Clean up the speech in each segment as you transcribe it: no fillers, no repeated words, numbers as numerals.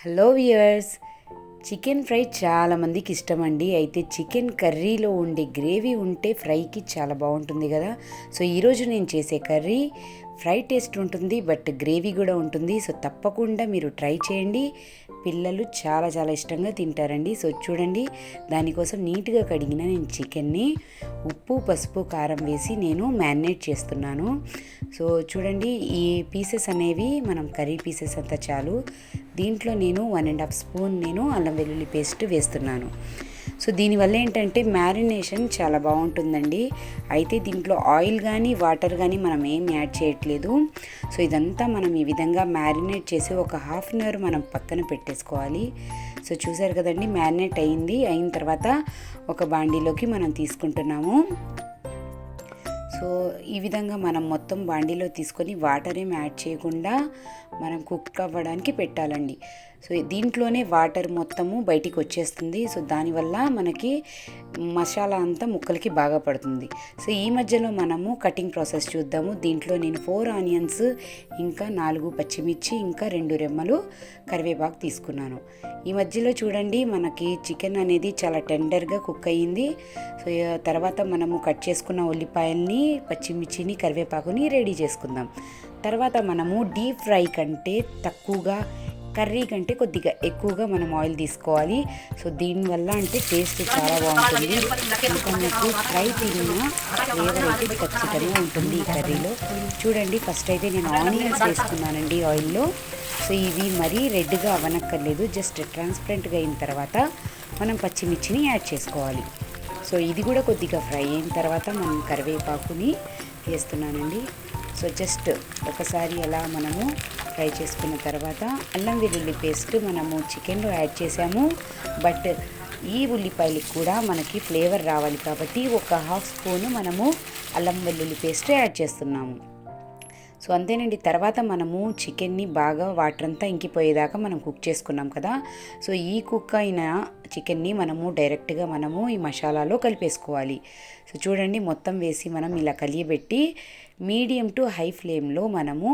Hello viewers, chicken fry చాలామందికి ఇష్టమండి. అయితే చికెన్ కర్రీలో ఉండే గ్రేవీ ఉంటే ఫ్రైకి చాలా బాగుంటుంది కదా. సో ఈరోజు నేను చేసే కర్రీ ఫ్రై టేస్ట్ ఉంటుంది, బట్ గ్రేవీ కూడా ఉంటుంది. సో తప్పకుండా మీరు ట్రై చేయండి. పిల్లలు చాలా చాలా ఇష్టంగా తింటారండి. సో చూడండి, దానికోసం నీట్గా కడిగిన నేను చికెన్ని ఉప్పు, పసుపు, కారం వేసి నేను మ్యారినేట్ చేస్తున్నాను. సో చూడండి, ఈ పీసెస్ అనేవి మనం కర్రీ పీసెస్ అంతా చాలు. దీంట్లో నేను 1.5 స్పూన్ నేను అల్లం వెల్లుల్లి పేస్ట్ వేస్తున్నాను. సో దీనివల్ల ఏంటంటే మ్యారినేషన్ చాలా బాగుంటుందండి. అయితే దీంట్లో ఆయిల్ కానీ వాటర్ కానీ మనం ఏం యాడ్ చేయట్లేదు. సో ఇదంతా మనం ఈ విధంగా మ్యారినేట్ చేసి ఒక హాఫ్ అన్ అవర్ మనం పక్కన పెట్టేసుకోవాలి. సో చూసారు కదండి, మ్యారినేట్ అయిన తర్వాత ఒక బాండీలోకి మనం తీసుకుంటున్నాము. సో ఈ విధంగా మనం మొత్తం బాండీలో తీసుకొని వాటర్ ఏం యాడ్ చేయకుండా మనం కుక్ అవ్వడానికి పెట్టాలండి. సో దీంట్లోనే వాటర్ మొత్తము బయటికి వచ్చేస్తుంది. సో దానివల్ల మనకి మసాలా అంతా ముక్కలకి బాగా పడుతుంది. సో ఈ మధ్యలో మనము కటింగ్ ప్రాసెస్ చూద్దాము. దీంట్లో నేను 4 ఆనియన్స్, ఇంకా 4 పచ్చిమిర్చి, ఇంకా 2 రెమ్మలు కరివేపాకు తీసుకున్నాను. ఈ మధ్యలో చూడండి, మనకి చికెన్ అనేది చాలా టెండర్గా కుక్ అయ్యింది. సో తర్వాత మనము కట్ చేసుకున్న ఉల్లిపాయల్ని, పచ్చిమిర్చిని, కరివేపాకుని రెడీ చేసుకుందాం. తర్వాత మనము డీప్ ఫ్రై కంటే తక్కువగా, కర్రీ కంటే కొద్దిగా ఎక్కువగా మనం ఆయిల్ తీసుకోవాలి. సో దీనివల్ల అంటే టేస్ట్ చాలా బాగుంటుంది. ఇంకా మీకు ఫ్రై తిన్న ఫ్లేవర్ అయితే ఖచ్చితంగా ఉంటుంది ఈ కర్రీలో. చూడండి, ఫస్ట్ అయితే నేను ఆనియన్స్ వేసుకున్నానండి ఆయిల్లో. సో ఇవి మరీ రెడ్గా అవ్వనక్కర్లేదు, జస్ట్ ట్రాన్స్పరెంట్గా అయిన తర్వాత మనం పచ్చిమిర్చిని యాడ్ చేసుకోవాలి. సో ఇది కూడా కొద్దిగా ఫ్రై అయిన తర్వాత మనం కరివేపాకుని వేస్తున్నానండి. సో జస్ట్ ఒకసారి అలా మనము ఫ్రై చేసుకున్న తర్వాత అల్లం వెల్లుల్లి పేస్ట్ మనము చికెన్లో యాడ్ చేసాము. బట్ ఈ ఉల్లిపాయలకి కూడా మనకి ఫ్లేవర్ రావాలి కాబట్టి ఒక హాఫ్ స్పూను మనము అల్లం వెల్లుల్లి పేస్ట్ యాడ్ చేస్తున్నాము. సో అంతేనండి. తర్వాత మనము చికెన్ని బాగా వాటర్ అంతా ఇంకిపోయేదాకా మనం కుక్ చేసుకున్నాం కదా. సో ఈ కుక్ అయిన చికెన్ని మనము డైరెక్ట్గా మనము ఈ మసాలాలో కలిపేసుకోవాలి. సో చూడండి, మొత్తం వేసి మనం ఇలా కలియబెట్టి మీడియం టు హై ఫ్లేమ్లో మనము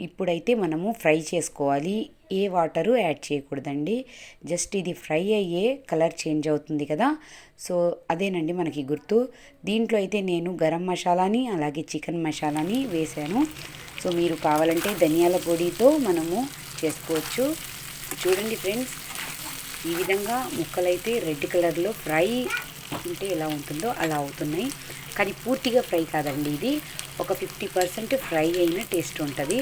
ఇప్పుడైతే మనము ఫ్రై చేసుకోవాలి. ఏ వాటరు యాడ్ చేయకూడదండి. జస్ట్ ఇది ఫ్రై అయ్యే కలర్ చేంజ్ అవుతుంది కదా. సో అదేనండి మనకి గుర్తు. దీంట్లో అయితే నేను గరం మసాలాని, అలాగే చికెన్ మసాలాని వేసాను. సో మీరు కావాలంటే ధనియాల పొడితో మనము చేసుకోవచ్చు. చూడండి ఫ్రెండ్స్, ఈ విధంగా ముక్కలైతే రెడ్ కలర్లో ఫ్రై ఉంటే ఎలా ఉంటుందో అలా అవుతున్నాయి. కానీ పూర్తిగా ఫ్రై కాదండి, ఇది ఒక 50% ఫ్రై అయిన టేస్ట్ ఉంటుంది.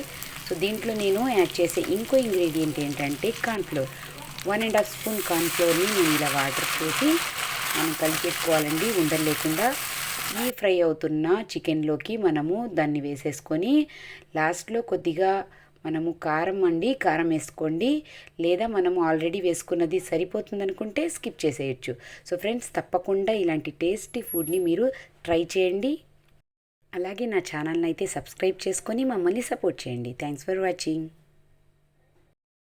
సో దీంట్లో నేను యాడ్ చేసే ఇంకో ఇంగ్రీడియంట్ ఏంటంటే కార్న్ఫ్లోర్. 1.5 స్పూన్ కార్న్ఫ్లోర్ని నేను ఇలా వాటర్ పోసి మనం కలిపెట్టుకోవాలండి, ఉండలు లేకుండా. ఈ ఫ్రై అవుతున్న చికెన్లోకి మనము దాన్ని వేసేసుకొని లాస్ట్లో కొద్దిగా మనము కారం వేసుకోండి, లేదా మనము ఆల్రెడీ వేసుకున్నది సరిపోతుంది అనుకుంటే స్కిప్ చేసేయచ్చు. సో ఫ్రెండ్స్, తప్పకుండా ఇలాంటి టేస్టీ ఫుడ్ని మీరు ట్రై చేయండి. అలాగే నా ఛానల్ని అయితే సబ్స్క్రైబ్ చేసుకొని మమ్మల్ని సపోర్ట్ చేయండి. Thanks for watching.